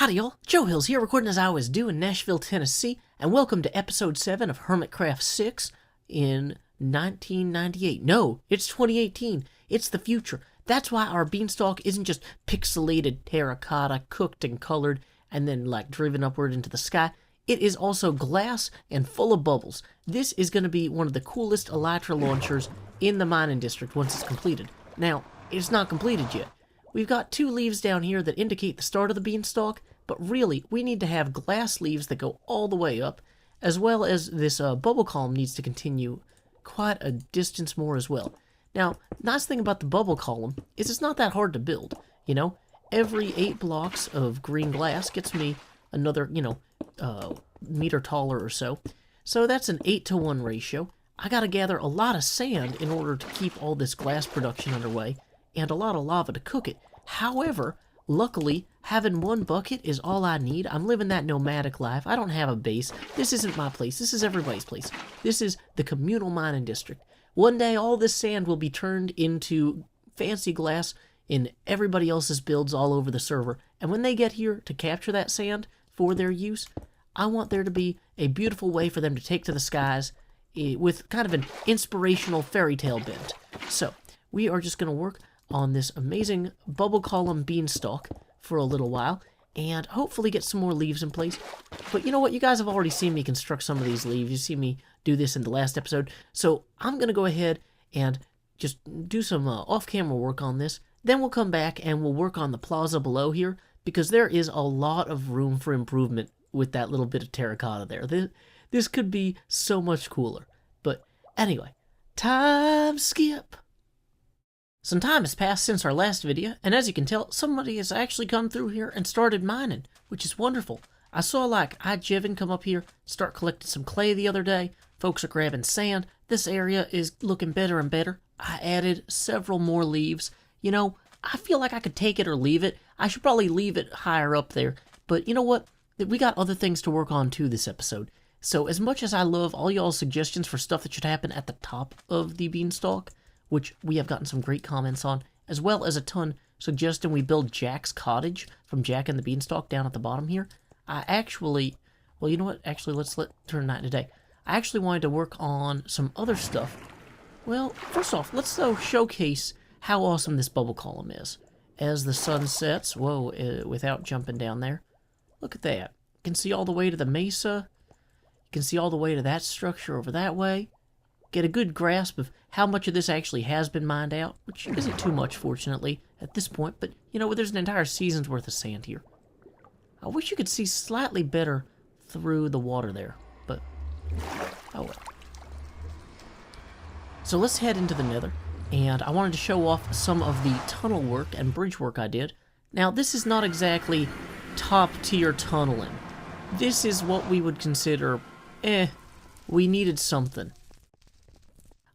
Howdy y'all, Joe Hills here, recording as I always do in Nashville, Tennessee, and welcome to episode 7 of Hermitcraft 6 in 1998. No, it's 2018. It's the future. That's why our beanstalk isn't just pixelated terracotta, cooked and colored, and then driven upward into the sky. It is also glass and full of bubbles. This is going to be one of the coolest elytra launchers in the mining district once it's completed. Now, it's not completed yet. We've got 2 leaves down here that indicate the start of the beanstalk, but really, we need to have glass leaves that go all the way up, as well as this bubble column needs to continue quite a distance more as well. Now, nice thing about the bubble column is it's not that hard to build, you know? Every 8 blocks of green glass gets me another, meter taller or so. So that's an 8-to-1 ratio. I gotta gather a lot of sand in order to keep all this glass production underway, and a lot of lava to cook it. However, luckily, having 1 bucket is all I need. I'm living that nomadic life. I don't have a base. This isn't my place. This is everybody's place. This is the communal mining district. One day, all this sand will be turned into fancy glass in everybody else's builds all over the server. And when they get here to capture that sand for their use, I want there to be a beautiful way for them to take to the skies with kind of an inspirational fairy tale bent. So, we are just going to work on this amazing bubble column beanstalk for a little while, and hopefully get some more leaves in place. But you know what? You guys have already seen me construct some of these leaves. You see me do this in the last episode. So I'm going to go ahead and just do some off-camera work on this. Then we'll come back and we'll work on the plaza below here, because there is a lot of room for improvement with that little bit of terracotta there. This could be so much cooler. But anyway, time skip. Some time has passed since our last video, and as you can tell, somebody has actually come through here and started mining, which is wonderful. I saw iJevin come up here, start collecting some clay the other day. Folks are grabbing sand. This area is looking better and better. I added several more leaves. You know, I feel like I could take it or leave it. I should probably leave it higher up there, but you know what? We got other things to work on too this episode. So as much as I love all y'all's suggestions for stuff that should happen at the top of the beanstalk, which we have gotten some great comments on, as well as a ton suggesting we build Jack's cottage from Jack and the Beanstalk down at the bottom here. I actually, well, you know what? Actually, let's turn night into day. I actually wanted to work on some other stuff. Well, first off, let's showcase how awesome this bubble column is. As the sun sets, without jumping down there, look at that. You can see all the way to the mesa. You can see all the way to that structure over that way. Get a good grasp of how much of this actually has been mined out, which isn't too much, fortunately, at this point, but, you know, there's an entire season's worth of sand here. I wish you could see slightly better through the water there, but, oh well. So let's head into the nether, and I wanted to show off some of the tunnel work and bridge work I did. Now, this is not exactly top-tier tunneling. This is what we would consider, we needed something.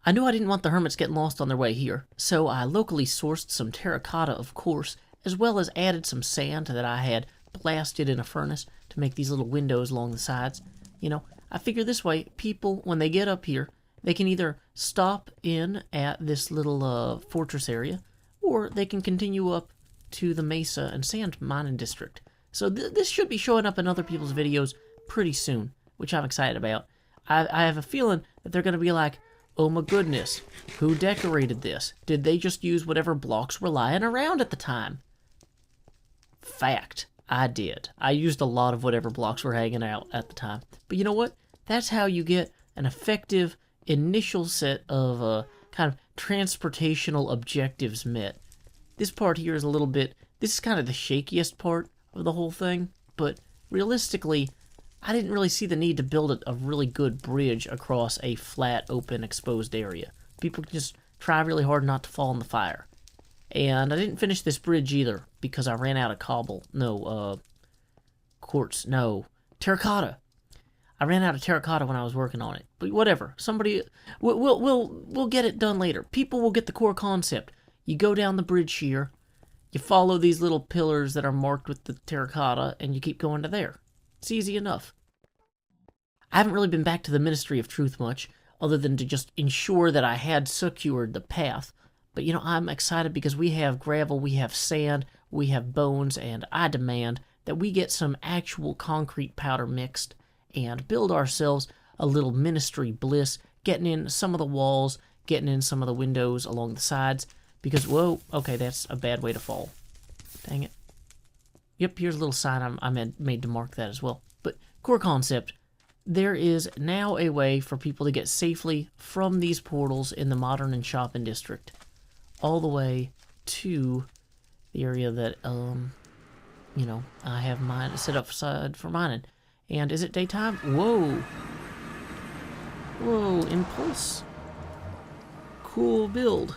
I knew I didn't want the hermits getting lost on their way here, so I locally sourced some terracotta, of course, as well as added some sand that I had blasted in a furnace to make these little windows along the sides. You know, I figure this way, people, when they get up here, they can either stop in at this little fortress area, or they can continue up to the mesa and sand mining district. So this should be showing up in other people's videos pretty soon, which I'm excited about. I have a feeling that they're going to be like, oh my goodness, who decorated this? Did they just use whatever blocks were lying around at the time? Fact, I did. I used a lot of whatever blocks were hanging out at the time. But you know what? That's how you get an effective initial set of kind of transportational objectives met. This part here is a little bit, this is kind of the shakiest part of the whole thing, but realistically, I didn't really see the need to build a really good bridge across a flat, open, exposed area. People can just try really hard not to fall in the fire. And I didn't finish this bridge either, because I ran out of quartz, terracotta. I ran out of terracotta when I was working on it. But whatever, we'll get it done later. People will get the core concept. You go down the bridge here, you follow these little pillars that are marked with the terracotta, and you keep going to there. It's easy enough. I haven't really been back to the Ministry of Truth much, other than to just ensure that I had secured the path. But, you know, I'm excited because we have gravel, we have sand, we have bones, and I demand that we get some actual concrete powder mixed and build ourselves a little ministry bliss, getting in some of the walls, getting in some of the windows along the sides, because, whoa, okay, that's a bad way to fall. Dang it. Yep, here's a little sign I made to mark that as well. But core concept, there is now a way for people to get safely from these portals in the modern and shopping district all the way to the area that, you know, I have mine set up aside for mining. And is it daytime? Whoa. Whoa, impulse. Cool build.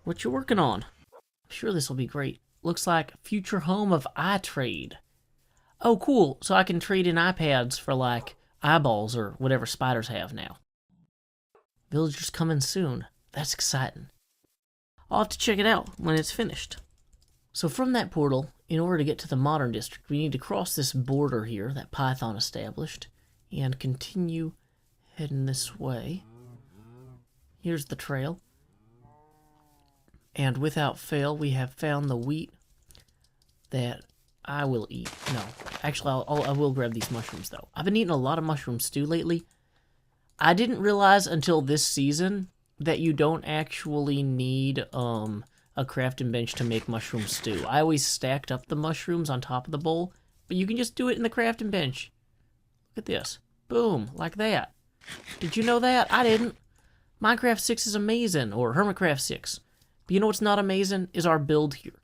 What you working on? I'm sure this will be great. Looks like future home of iTrade. Oh, cool. So I can trade in iPads for, like, eyeballs or whatever spiders have now. Villagers coming soon. That's exciting. I'll have to check it out when it's finished. So from that portal, in order to get to the modern district, we need to cross this border here that Python established and continue heading this way. Here's the trail. And without fail, we have found the wheat that I will eat. No, actually, I will grab these mushrooms, though. I've been eating a lot of mushroom stew lately. I didn't realize until this season that you don't actually need a crafting bench to make mushroom stew. I always stacked up the mushrooms on top of the bowl, but you can just do it in the crafting bench. Look at this. Boom, like that. Did you know that? I didn't. Minecraft 6 is amazing, or Hermitcraft 6. But you know what's not amazing? Is our build here.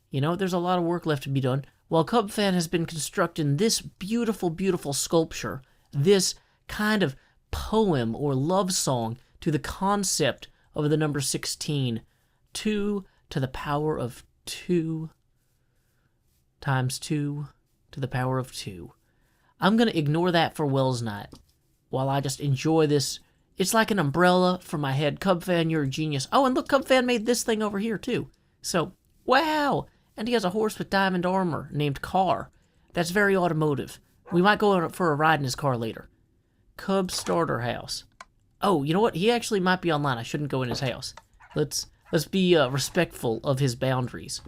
You know, there's a lot of work left to be done. While Cubfan has been constructing this beautiful, beautiful sculpture, this kind of poem or love song to the concept of the number 16, 2 to the power of 2 times 2 to the power of 2. I'm going to ignore that for Wells Night while I just enjoy this. It's like an umbrella for my head. Cubfan, you're a genius. Oh, and look, Cubfan made this thing over here, too. So, wow! And he has a horse with diamond armor named Car. That's very automotive. We might go for a ride in his car later. Cub Starter House. Oh, you know what? He actually might be online. I shouldn't go in his house. Let's be respectful of his boundaries.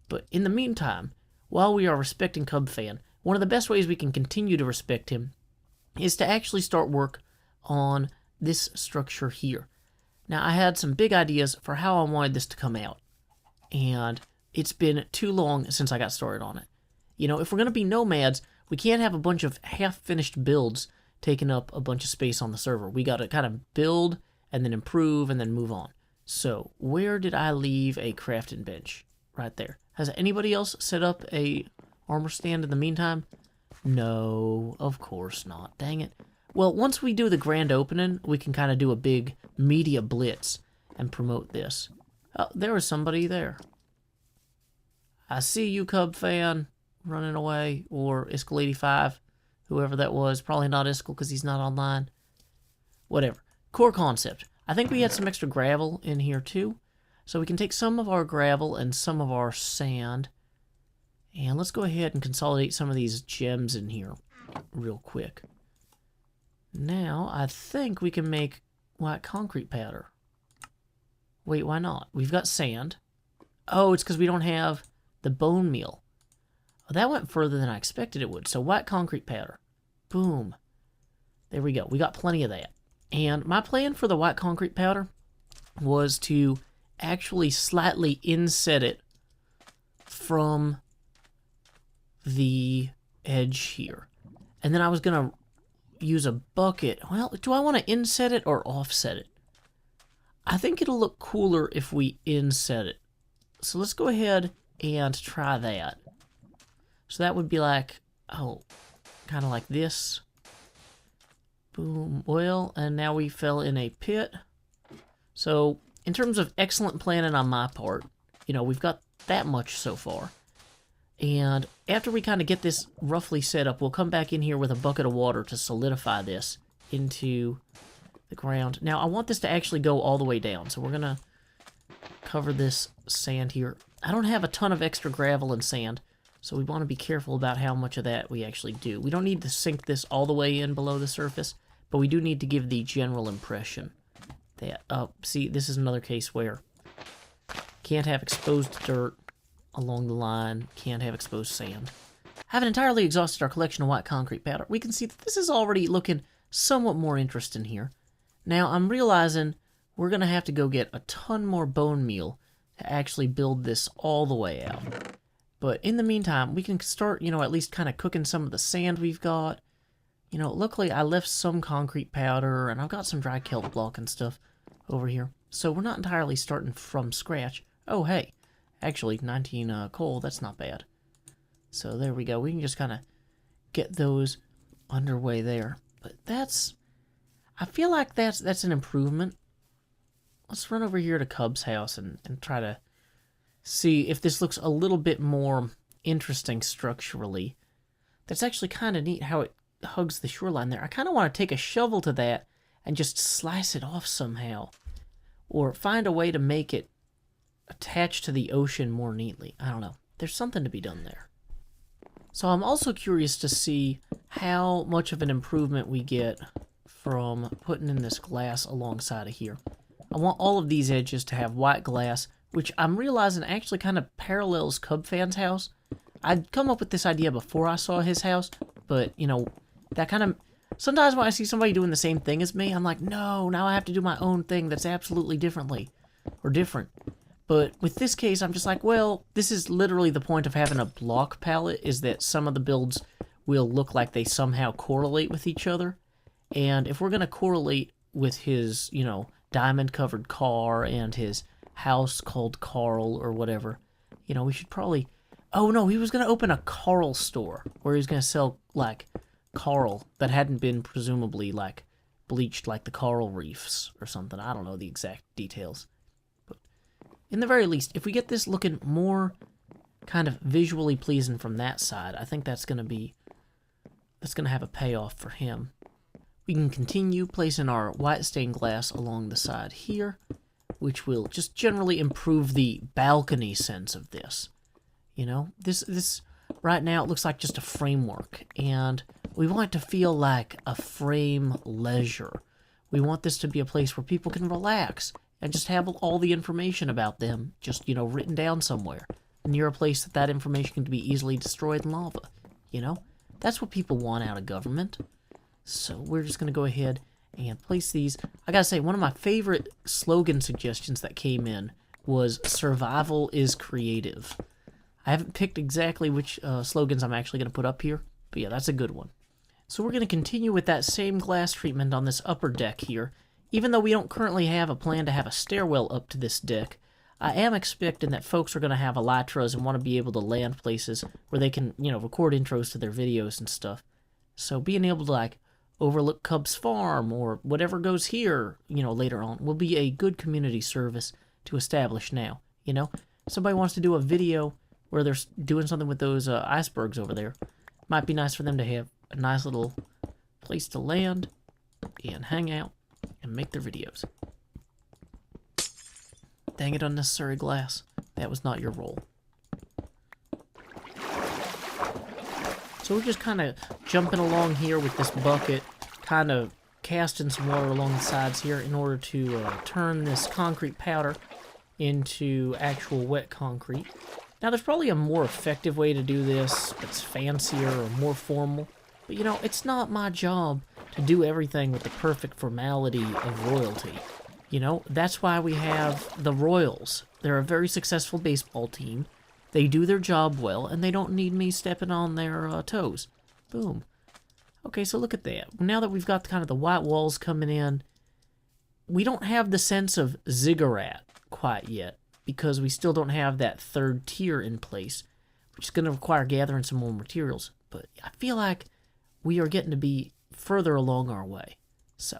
But in the meantime, while we are respecting Cubfan, one of the best ways we can continue to respect him is to actually start work on this structure here. Now, I had some big ideas for how I wanted this to come out, and it's been too long since I got started on it. You know, if we're going to be nomads, we can't have a bunch of half-finished builds taking up a bunch of space on the server. We got to kind of build and then improve and then move on. So, where did I leave a crafting bench? Right there. Has anybody else set up a armor stand in the meantime? No, of course not. Dang it. Well, once we do the grand opening, we can kind of do a big media blitz and promote this. Oh, there was somebody there. I see you, Cubfan, running away, or Iskle85, whoever that was. Probably not Iskle because he's not online. Whatever. Core concept. I think we had some extra gravel in here too. So we can take some of our gravel and some of our sand. And let's go ahead and consolidate some of these gems in here real quick. Now, I think we can make white concrete powder. Wait, why not? We've got sand. Oh, it's because we don't have the bone meal. Oh, that went further than I expected it would. So white concrete powder. Boom. There we go. We got plenty of that. And my plan for the white concrete powder was to actually slightly inset it from the edge here. And then I was going to use a bucket. Well, do I want to inset it or offset it? I think it'll look cooler if we inset it. So let's go ahead and try that. So that would be like, oh, kind of like this. Boom. Well, and now we fell in a pit. So in terms of excellent planning on my part, you know, we've got that much so far. And after we kind of get this roughly set up, we'll come back in here with a bucket of water to solidify this into the ground. Now, I want this to actually go all the way down, so we're going to cover this sand here. I don't have a ton of extra gravel and sand, so we want to be careful about how much of that we actually do. We don't need to sink this all the way in below the surface, but we do need to give the general impression that, see, this is another case where can't have exposed dirt along the line. Can't have exposed sand. Having entirely exhausted our collection of white concrete powder, we can see that this is already looking somewhat more interesting here. Now, I'm realizing we're going to have to go get a ton more bone meal to actually build this all the way out. But in the meantime, we can start, at least kind of cooking some of the sand we've got. Luckily I left some concrete powder, and I've got some dry kelp block and stuff over here. So we're not entirely starting from scratch. Oh, hey, actually, 19 coal, that's not bad. So there we go. We can just kind of get those underway there. But I feel like that's an improvement. Let's run over here to Cub's house and try to see if this looks a little bit more interesting structurally. That's actually kind of neat how it hugs the shoreline there. I kind of want to take a shovel to that and just slice it off somehow. Or find a way to make it attach to the ocean more neatly. I don't know. There's something to be done there. So I'm also curious to see how much of an improvement we get from putting in this glass alongside of here. I want all of these edges to have white glass, which I'm realizing actually kind of parallels Cubfan's house. I'd come up with this idea before I saw his house, but, that kind of... Sometimes when I see somebody doing the same thing as me, I'm like, no, now I have to do my own thing that's absolutely different. But with this case, I'm just like, well, this is literally the point of having a block palette, is that some of the builds will look like they somehow correlate with each other. And if we're going to correlate with his, diamond-covered car and his house called Carl or whatever, we should probably... Oh, no, he was going to open a Carl store where he was going to sell, Coral that hadn't been presumably, bleached like the coral reefs or something. I don't know the exact details. But in the very least, if we get this looking more kind of visually pleasing from that side, I think that's going to have a payoff for him. We can continue placing our white stained glass along the side here, which will just generally improve the balcony sense of this. This right now it looks like just a framework, and we want it to feel like a frame leisure. We want this to be a place where people can relax and just have all the information about them just, written down somewhere, near a place that information can be easily destroyed in lava. That's what people want out of government. So we're just going to go ahead and place these. I gotta say, one of my favorite slogan suggestions that came in was "Survival is creative." I haven't picked exactly which slogans I'm actually going to put up here, but yeah, that's a good one. So we're going to continue with that same glass treatment on this upper deck here. Even though we don't currently have a plan to have a stairwell up to this deck, I am expecting that folks are going to have elytras and want to be able to land places where they can, record intros to their videos and stuff. So being able to, overlook Cub's farm or whatever goes here, later on, will be a good community service to establish now. Somebody wants to do a video where they're doing something with those icebergs over there. Might be nice for them to have a nice little place to land and hang out and make their videos. Dang it, unnecessary glass. That was not your role. So we're just kind of jumping along here with this bucket, kind of casting some water along the sides here in order to turn this concrete powder into actual wet concrete. Now, there's probably a more effective way to do this that's fancier or more formal, but it's not my job to do everything with the perfect formality of royalty. That's why we have the Royals. They're a very successful baseball team. They do their job well, and they don't need me stepping on their toes. Boom. Okay, so look at that. Now that we've got kind of the white walls coming in, we don't have the sense of ziggurat quite yet, because we still don't have that third tier in place, which is going to require gathering some more materials. But I feel like we are getting to be further along our way. So,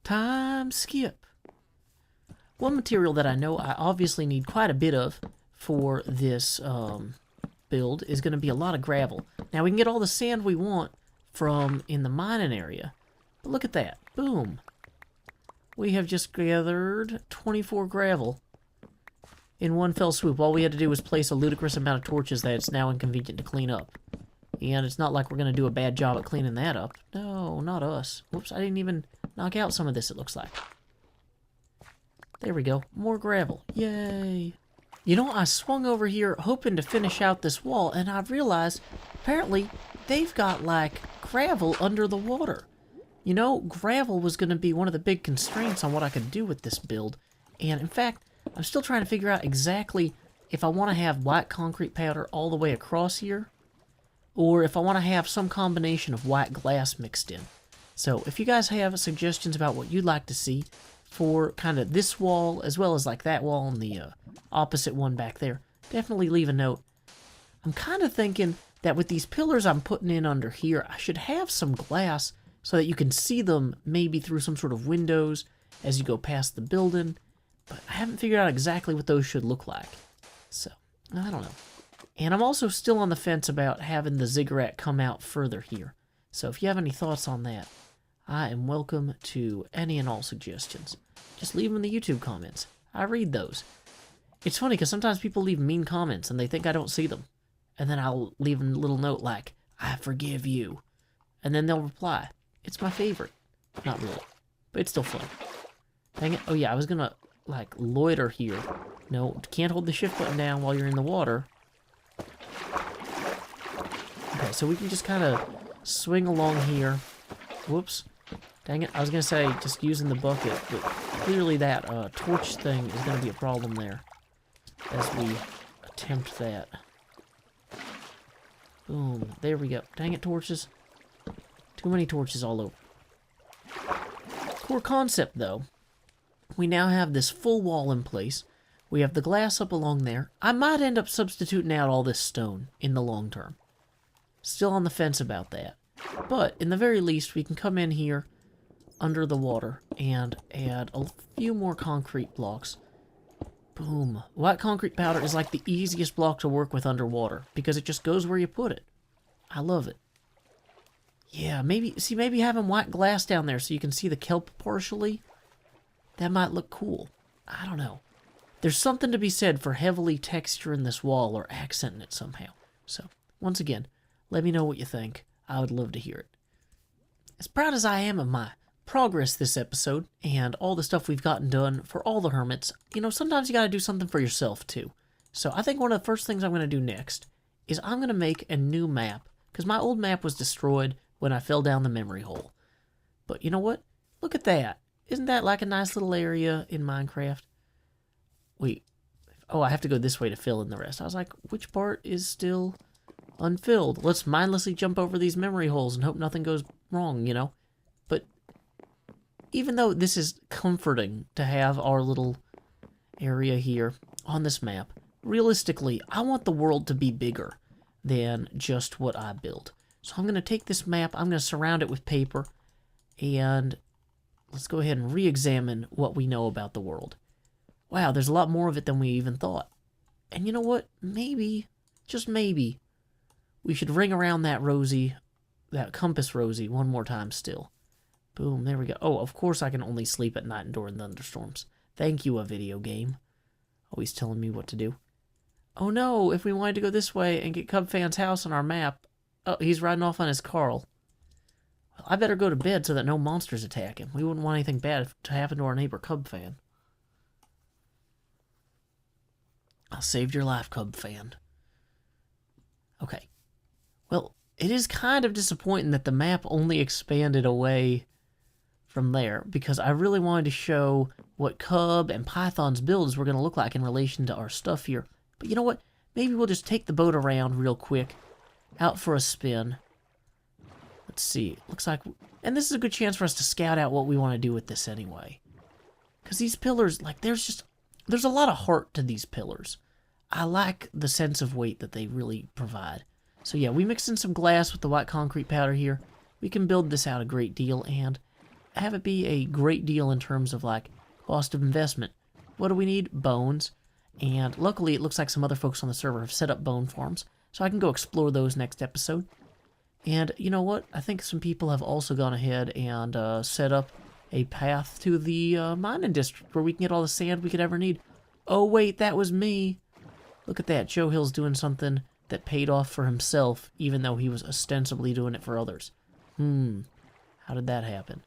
time skip. One material that I know I obviously need quite a bit of for this build is going to be a lot of gravel. Now, we can get all the sand we want from in the mining area, but look at that. Boom. We have just gathered 24 gravel in one fell swoop. All we had to do was place a ludicrous amount of torches that it's now inconvenient to clean up. And it's not like we're going to do a bad job at cleaning that up. No, not us. Whoops, I didn't even knock out some of this, it looks like. There we go. More gravel. Yay. You know, I swung over here hoping to finish out this wall, and I've realized, apparently, they've got, like, gravel under the water. You know, gravel was going to be one of the big constraints on what I could do with this build. And, in fact, I'm still trying to figure out exactly if I want to have white concrete powder all the way across here, or if I want to have some combination of white glass mixed in. So, if you guys have suggestions about what you'd like to see for kind of this wall, as well as like that wall and the opposite one back there, definitely leave a note. I'm kind of thinking that with these pillars I'm putting in under here, I should have some glass so that you can see them maybe through some sort of windows as you go past the building, but I haven't figured out exactly what those should look like. So, I don't know. And I'm also still on the fence about having the ziggurat come out further here. So if you have any thoughts on that, I am welcome to any and all suggestions. Just leave them in the YouTube comments. I read those. It's funny because sometimes people leave mean comments and they think I don't see them. And then I'll leave a little note like, I forgive you. And then they'll reply. It's my favorite. Not really. But it's still fun. Dang it. Oh yeah, I was gonna, like, loiter here. No, can't hold the shift button down while you're in the water. Okay, so we can just kind of swing along here. Whoops. Dang it, I was gonna say just using the bucket, but clearly that torch thing is gonna be a problem there as we attempt that. Boom, there we go. Dang it, torches. Too many torches all over. Core concept, though. We now have this full wall in place. We have the glass up along there. I might end up substituting out all this stone in the long term. Still on the fence about that. But, in the very least, we can come in here under the water and add a few more concrete blocks. Boom. White concrete powder is like the easiest block to work with underwater because it just goes where you put it. I love it. Yeah, maybe having white glass down there so you can see the kelp partially, that might look cool. I don't know. There's something to be said for heavily texturing this wall or accenting it somehow. So, once again, let me know what you think. I would love to hear it. As proud as I am of my progress this episode and all the stuff we've gotten done for all the hermits, you know, sometimes you gotta do something for yourself too. So I think one of the first things I'm gonna do next is I'm gonna make a new map, because my old map was destroyed when I fell down the memory hole. But you know what? Look at that. Isn't that like a nice little area in Minecraft? Wait. Oh, I have to go this way to fill in the rest. I was like, which part is still unfilled? Let's mindlessly jump over these memory holes and hope nothing goes wrong, you know? But even though this is comforting to have our little area here on this map, realistically, I want the world to be bigger than just what I built. So I'm going to take this map, I'm going to surround it with paper, and let's go ahead and re-examine what we know about the world. Wow, there's a lot more of it than we even thought. And you know what? Maybe, just maybe, we should ring around that compass Rosie one more time still. Boom, there we go. Oh, of course I can only sleep at night and during thunderstorms. Thank you, a video game. Always telling me what to do. Oh no, if we wanted to go this way and get Cubfan's house on our map. Oh, he's riding off on his Carl. Well, I better go to bed so that no monsters attack him. We wouldn't want anything bad to happen to our neighbor Cubfan. I saved your life, Cubfan. Okay. Well, it is kind of disappointing that the map only expanded away from there, because I really wanted to show what Cub and Python's builds were going to look like in relation to our stuff here. But you know what? Maybe we'll just take the boat around real quick, out for a spin. Let's see. Looks like... And this is a good chance for us to scout out what we want to do with this anyway. Because these pillars, like, there's a lot of heart to these pillars. I like the sense of weight that they really provide. So yeah, we mixed in some glass with the white concrete powder here. We can build this out a great deal and have it be a great deal in terms of, like, cost of investment. What do we need? Bones. And luckily, it looks like some other folks on the server have set up bone farms, so I can go explore those next episode. And you know what? I think some people have also gone ahead and set up a path to the mining district where we can get all the sand we could ever need. Oh wait, that was me. Look at that. Joe Hill's doing something that paid off for himself, even though he was ostensibly doing it for others. How did that happen?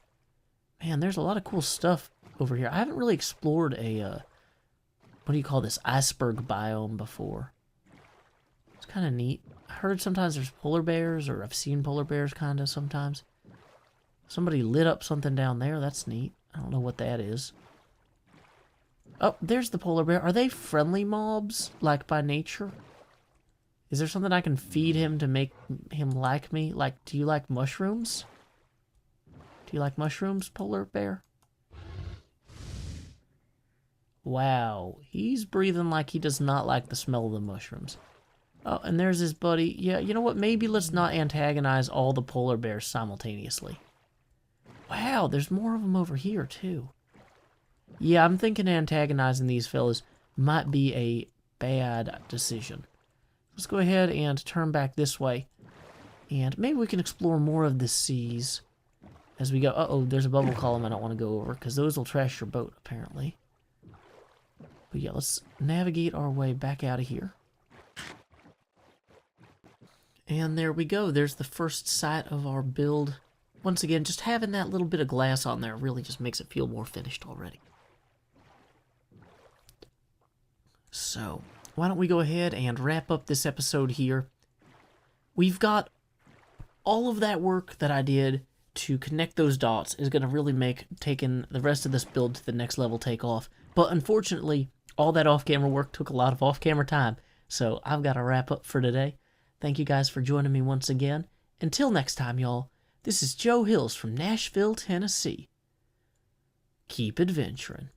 Man, there's a lot of cool stuff over here. I haven't really explored a what do you call this, iceberg biome before. It's kind of neat. I heard sometimes there's polar bears, or I've seen polar bears kind of sometimes. Somebody lit up something down there. That's neat. I don't know what that is. Oh, there's the polar bear. Are they friendly mobs, like by nature? Is there something I can feed him to make him like me? Like, do you like mushrooms? Do you like mushrooms, polar bear? Wow, he's breathing like he does not like the smell of the mushrooms. Oh, and there's his buddy. Yeah, you know what? Maybe let's not antagonize all the polar bears simultaneously. Wow, there's more of them over here, too. Yeah, I'm thinking antagonizing these fellas might be a bad decision. Let's go ahead and turn back this way. And maybe we can explore more of the seas as we go. Uh-oh, there's a bubble column I don't want to go over, because those will trash your boat, apparently. But yeah, let's navigate our way back out of here. And there we go. There's the first sight of our build. Once again, just having that little bit of glass on there really just makes it feel more finished already. So, why don't we go ahead and wrap up this episode here. We've got all of that work that I did to connect those dots is going to really make taking the rest of this build to the next level take off. But unfortunately, all that off-camera work took a lot of off-camera time, so I've got to wrap up for today. Thank you guys for joining me once again. Until next time, y'all, this is Joe Hills from Nashville, Tennessee. Keep adventuring.